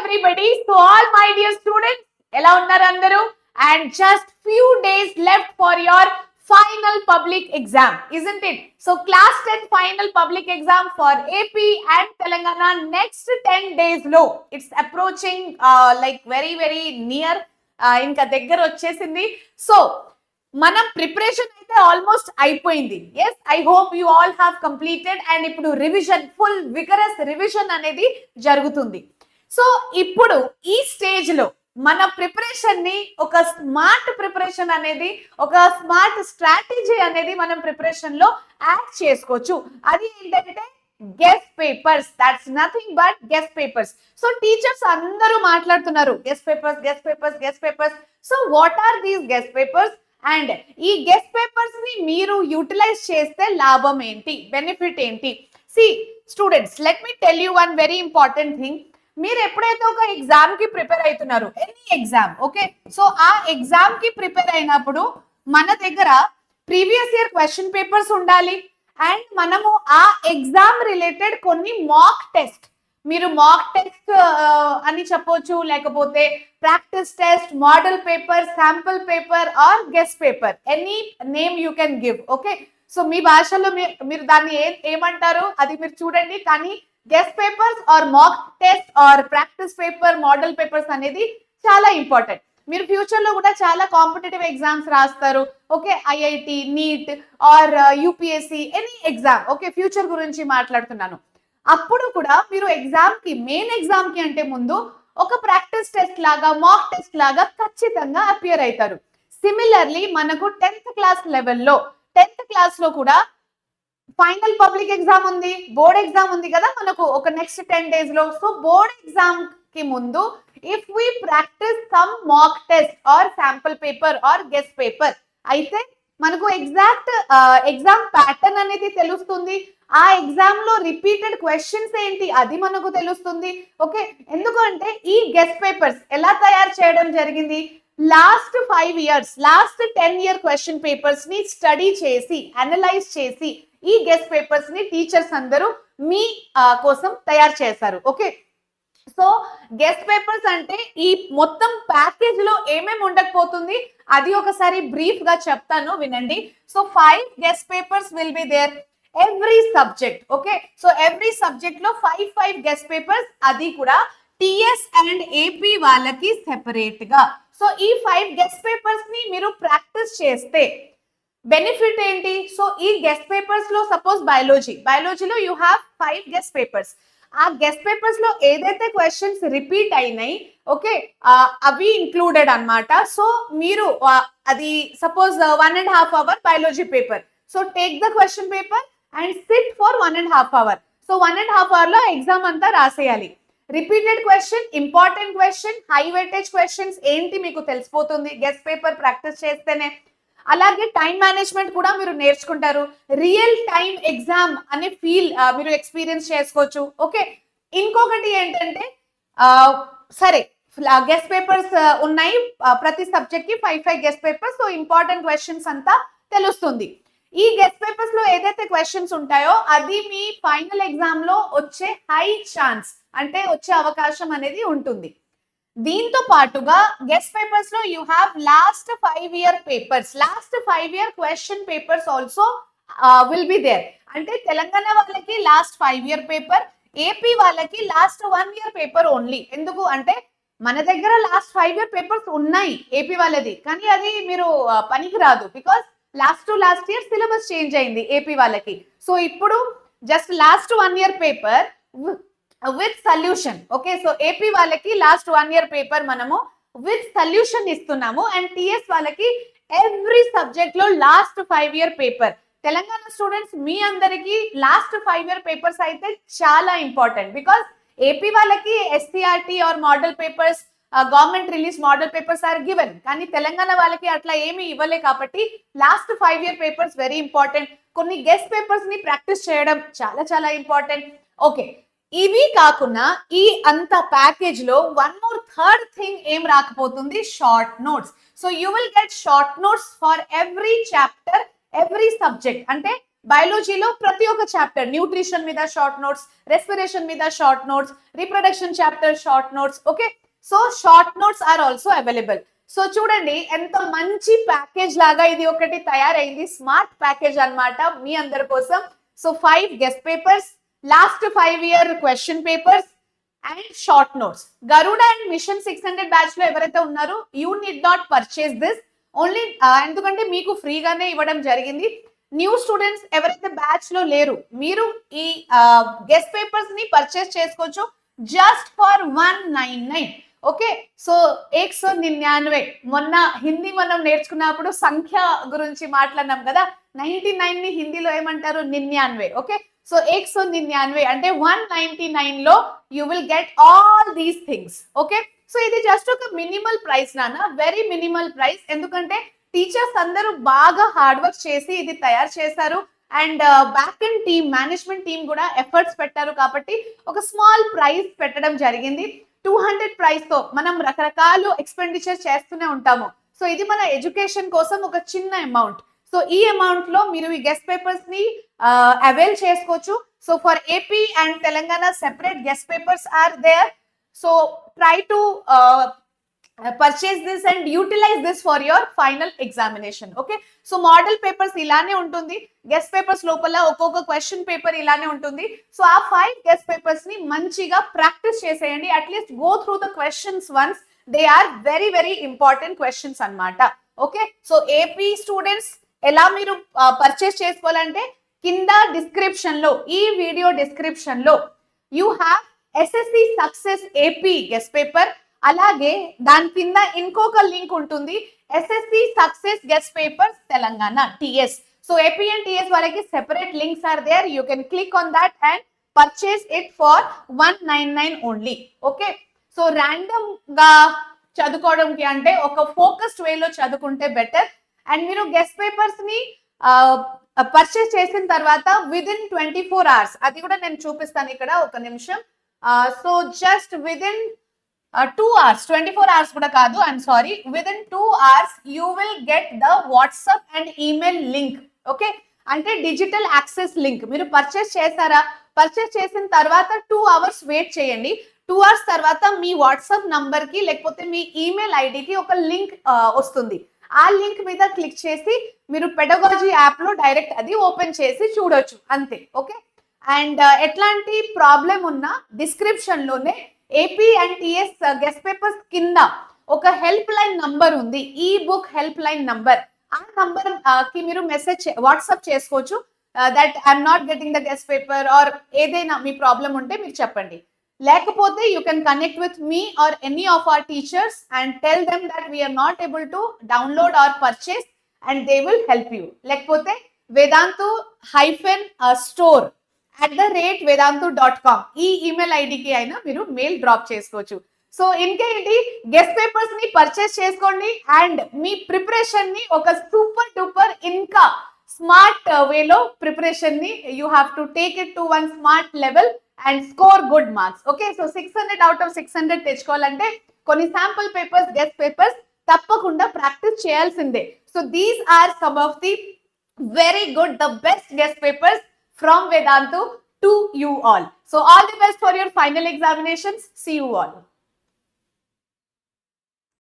everybody. So all my dear students, ఎలా ఉన్నారు అందరూ? And just few days left for your final public exam, isn't it? So class 10 final public exam for AP and Telangana next 10 days low. It's approaching like very near. ఇంకా దగ్గర వచ్చేసింది. So మనం preparation అయితే almost అయిపోయింది. Yes, I hope you all have completed. And ఇప్పుడు revision, full vigorous revision అనేది జరుగుతుంది. So ఇప్పుడు ఈ స్టేజ్ లో మన ప్రిపరేషన్ ని ఒక స్మార్ట్ ప్రిపరేషన్ అనేది, ఒక స్మార్ట్ స్ట్రాటజీ అనేది మనం ప్రిపరేషన్ లో యాడ్ చేసుకోవచ్చు. అది ఏంటంటే guess papers. That's nothing but guess papers. So teachers అందరూ మాట్లాడుతున్నారు guess papers, guess papers, guess papers. So what are these guess papers? And ఈ గెస్ట్ పేపర్స్ ని మీరు యూటిలైజ్ చేస్తే లాభం ఏంటి, బెనిఫిట్ ఏంటి? See students, let me tell you one very important thing. మీరు ఎప్పుడైతే ఒక ఎగ్జామ్ కి ప్రిపేర్ అవుతున్నారు, ఎనీ ఎగ్జామ్, ఓకే, సో ఆ ఎగ్జామ్ కి ప్రిపేర్ అయినప్పుడు మన దగ్గర ప్రీవియస్ ఇయర్ క్వశ్చన్ పేపర్స్ ఉండాలి. అండ్ మనము ఆ ఎగ్జామ్ రిలేటెడ్ కొన్ని మాక్ టెస్ట్, మీరు మాక్ టెస్ట్ అని చెప్పొచ్చు, లేకపోతే practice test, model paper, sample paper or guess paper, any name you can give. Okay, so మీ భాషలో మీరు దాన్ని ఏమంటారు అది మీరు చూడండి. కానీ guess papers or mock test or practice paper, model papers అనేది చాలా ఇంపార్టెంట్. మీరు ఫ్యూచర్ లో కూడా చాలా కాంపిటేటివ్ ఎగ్జామ్స్ రాస్తారు. Okay, IIT, NEET or UPSC, any exam. Okay, future గురించి మాట్లాడుతున్నాను. అప్పుడు కూడా మీరు ఎగ్జామ్ కి, మెయిన్ ఎగ్జామ్ కి అంటే ముందు ఒక ప్రాక్టీస్ టెస్ట్ లాగా, మాక్ టెస్ట్ లాగా ఖచ్చితంగా అపియర్ అవుతారు. సిమిలర్లీ మనకు 10th క్లాస్ లెవెల్లో, 10th క్లాస్ లో కూడా ఫైనల్ పబ్లిక్ ఎగ్జామ్ ఉంది, బోర్డ్ ఎగ్జామ్ ఉంది కదా మనకు ఒక నెక్స్ట్ 10 days లో. సో బోర్డ్ ఎగ్జామ్ కి ముందు if we practice some mock test or sample paper or guess paper అయితే మనకు ఎగ్జాక్ట్ ఎగ్జామ్ ప్యాటర్న్ అనేది తెలుస్తుంది. ఆ ఎగ్జామ్ లో రిపీటెడ్ క్వశ్చన్స్ ఏంటి అది మనకు తెలుస్తుంది. ఓకే, ఎందుకంటే ఈ గెస్ట్ పేపర్స్ ఎలా తయారు చేయడం జరిగింది, last 5 years, last 10 year question papers ని స్టడీ చేసి, అనలైజ్ చేసి ఈ గెస్ట్ పేపర్స్ ని టీచర్స్ అందరూ మీ కోసం తయారు చేశారు. ఓకే, సో గెస్ట్ పేపర్స్ అంటే ఈ మొత్తం ప్యాకేజ్ లో ఏమేమి ఉండకపోతుంది అది ఒకసారి బ్రీఫ్ గా చెప్తాను, వినండి. So 5 guess papers will be there every subject. Okay, so every subject లో 5 గెస్ట్ పేపర్స్, అది కూడా టిఎస్ అండ్ ఏపీ వాళ్ళకి సెపరేట్ గా. సో ఈ 5 గెస్ట్ పేపర్స్ ని మీరు ప్రాక్టీస్ చేస్తే బెనిఫిట్ ఏంటి? సో ఈ గెస్ట్ పేపర్స్ లో సపోజ్ బయాలజీలో యూ హ్యావ్ 5 గెస్ట్ పేపర్స్. ఆ గెస్ట్ పేపర్స్ లో ఏదైతే క్వశ్చన్స్ రిపీట్ అయినాయి, ఓకే, అవి ఇంక్లూడెడ్ అన్నమాట. సో మీరు అది suppose 1.5 hour biology paper. So take the question paper and sit for 1.5 hour. సో 1.5 hour లో ఎగ్జామ్ అంతా రాసేయాలి. Repeated question, important question, high weightage questions ఏంటి మీకు తెలిసిపోతుంది గెస్ట్ పేపర్ ప్రాక్టీస్ చేస్తేనే. అలాగే టైం మేనేజ్మెంట్ కూడా మీరు నేర్చుకుంటారు. రియల్ టైం ఎగ్జామ్ అనే ఫీల్ మీరు ఎక్స్పీరియన్స్ చేసుకోవచ్చు. ఓకే, ఇంకొకటి ఏంటంటే సరే గెస్ట్ పేపర్స్ ఉన్నాయి ప్రతి సబ్జెక్ట్ కి 5 guess papers. So important questions అంతా తెలుస్తుంది. ఈ గెస్ట్ పేపర్స్ లో ఏదైతే క్వశ్చన్స్ ఉంటాయో అది మీ ఫైనల్ ఎగ్జామ్ లో వచ్చే హై ఛాన్స్, అంటే వచ్చే అవకాశం అనేది ఉంటుంది. దీంతో పాటుగా గెస్ట్ పేపర్స్ లో you have last 5 year papers, last 5 year question papers also will be there. అంటే తెలంగాణ వాళ్ళకి లాస్ట్ 5 year పేపర్, ఏపీ వాళ్ళకి లాస్ట్ 1 year పేపర్ ఓన్లీ. ఎందుకు అంటే మన దగ్గర లాస్ట్ 5 year పేపర్స్ ఉన్నాయి ఏపీ వాళ్ళది, కానీ అది మీరు పనికి రాదు. Because last year syllabus change అయింది ఏపీ వాళ్ళకి. సో ఇప్పుడు just last 1 year paper with solution. Okay, so AP వాళ్ళకి లాస్ట్ 1 year పేపర్ మనము విత్ సొల్యూషన్ ఇస్తున్నాము. అండ్ టిఎస్ వాళ్ళకి ఎవ్రీ సబ్జెక్ట్ లో last 5 year paper. Telangana students మీ అందరికి లాస్ట్ 5 year పేపర్స్ అయితే చాలా ఇంపార్టెంట్. బికాస్ ఏపీ వాళ్ళకి SCERT or model papers, government release model papers are given, కానీ తెలంగాణ వాళ్ళకి అట్లా ఏమీ ఇవ్వలే. కాబట్టి last 5 year papers very important. కొన్ని గెస్ట్ పేపర్స్ ని ప్రాక్టీస్ చేయడం చాలా ఇంపార్టెంట్. ఓకే, ఇవి కాకుండా ఈ అంత ప్యాకేజ్ లో వన్ మోర్ థర్డ్ థింగ్ ఏం రాకపోతుంది, short notes. So you will get short notes for every chapter, every subject. అంటే బయాలజీలో ప్రతి ఒక్క చాప్టర్, న్యూట్రిషన్ మీద షార్ట్ నోట్స్, రెస్పిరేషన్ మీద short notes, reproduction chapter short notes. Okay, so short notes are also available. So చూడండి ఎంత మంచి package లాగా ఇది ఒకటి తయారైంది, స్మార్ట్ ప్యాకేజ్ అన్నమాట మీ అందరి కోసం. So 5 guess papers, last 5 year question papers and short notes. Garuda and mission 600 batch లో ఎవరైతే ఉన్నారో you need not purchase this only, ఎందుకంటే మీకు ఫ్రీగానే ఇవ్వడం జరిగింది. న్యూ స్టూడెంట్స్ ఎవరైతే బ్యాచ్ లో లేరు, మీరు ఈ గెస్ట్ పేపర్స్ ని పర్చేస్ చేసుకోవచ్చు జస్ట్ ఫర్ 199. Okay, so 199. మొన్న హిందీ మనం నేర్చుకున్నప్పుడు సంఖ్య గురించి మాట్లాడినాం కదా, 99 ని హిందీలో ఏమంటారు, 99. ఓకే, సో 199 అంటే 199 లో you will get all these things. Okay, so ఇది జస్ట్ ఒక మినిమల్ ప్రైస్ నాన్న, వెరీ మినిమల్ ప్రైస్. ఎందుకంటే టీచర్స్ అందరూ బాగా హార్డ్ వర్క్ చేసి ఇది తయారు చేశారు and back and team, management team కూడా ఎఫర్ట్స్ పెట్టారు కాబట్టి ఒక స్మాల్ ప్రైస్ పెట్టడం జరిగింది. 200 ప్రైస్ తో మనం రకరకాల ఎక్స్పెండిచర్ చేస్తూనే ఉంటాము. సో ఇది మన ఎడ్యుకేషన్ కోసం ఒక చిన్న అమౌంట్. సో ఈ అమౌంట్ లో మీరు ఈ గెస్ట్ పేపర్స్ ని అవైల్ చేసుకోవచ్చు. So for AP and Telangana separate guess papers are there. So try to purchase this and utilize this for your final examination. Okay, so model papers ఇలానే ఉంటుంది, guest papers లోపల ఒక్కొక్క question paper ఇలానే ఉంటుంది. So ఆ 5 guess papers ని మంచిగా practice చేసేయండి. At least go through the questions once, they are very very important questions అన్నమాట. ఓకే, సో ఏపీ స్టూడెంట్స్ ఎలా మీరు పర్చేస్ చేసుకోవాలంటే కింద డిస్క్రిప్షన్ లో, ఈ వీడియో డిస్క్రిప్షన్ లో you have SSC success AP guess paper, అలాగే దాని కింద ఇంకొక లింక్ ఉంటుంది, SSC success guess papers Telangana TS. So AP and TS వాళ్ళకి separate links are there, you can click on that and purchase it for 199 only. Okay, so random గా చదువుకోవడంకి అంటే ఒక focused వేలో చదువుకుంటే బెటర్. అండ్ మీరు గెస్ట్ పేపర్స్ ని purchase చేసిన తర్వాత విదిన్ 24 hours, అది కూడా నేను చూపిస్తాను ఇక్కడ, ఒక నిమిషం. So just within 2 hours, 24 hours కూడా కాదు, I'm sorry, within 2 hours you will get the WhatsApp and email link. Okay, అంటే డిజిటల్ యాక్సెస్ లింక్. మీరు పర్చేస్ చేశారా, పర్చేస్ చేసిన తర్వాత 2 hours వెయిట్ చేయండి. 2 hours తర్వాత మీ వాట్సాప్ నంబర్ కి లేకపోతే మీ ఈమెయిల్ ఐడికి ఒక లింక్ వస్తుంది. ఆ లింక్ మీద క్లిక్ చేసి మీరు పెడగాజీ యాప్ లో డైరెక్ట్ అది ఓపెన్ చేసి చూడొచ్చు, అంతే. ఓకే, అండ్ ఎట్లాంటి ప్రాబ్లం ఉన్నా డిస్క్రిప్షన్ లోనే AP and TS guess papers కింద ఒక హెల్ప్ లైన్ నంబర్ ఉంది, ఈ బుక్ హెల్ప్ లైన్ నంబర్. ఆ నంబర్ కి మీరు మెసేజ్ వాట్సాప్ చేసుకోవచ్చు, that I'm not getting the guess paper or ఏదైనా మీ ప్రాబ్లం ఉంటే మీరు చెప్పండి. లేకపోతే you can connect with me or any of our teachers and tell them that we're not able to download or purchase and they will help you. లేకపోతే vedantu-store@vedantu.com ఈ email ఐడికి అయినా మీరు మెయిల్ డ్రాప్ చేసుకోవచ్చు. సో ఇంకేంటి, guess papers ని purchase చేసుకోండి and మీ ప్రిపరేషన్ ని ఒక సూపర్ డూపర్ ఇంకా స్మార్ట్ వేలో ప్రిపరేషన్ ని you have to take it to one smart level and score good marks. Okay, so 600 out of 600 తెచ్చుకోవాలంటే కొన్ని శాంపుల్ పేపర్స్, గెస్ట్ పేపర్స్ తప్పకుండా ప్రాక్టీస్ చేయాల్సిందే. So these are some of the very good, the best guest papers from Vedantu to you all. So all the best for your final examinations. See you all.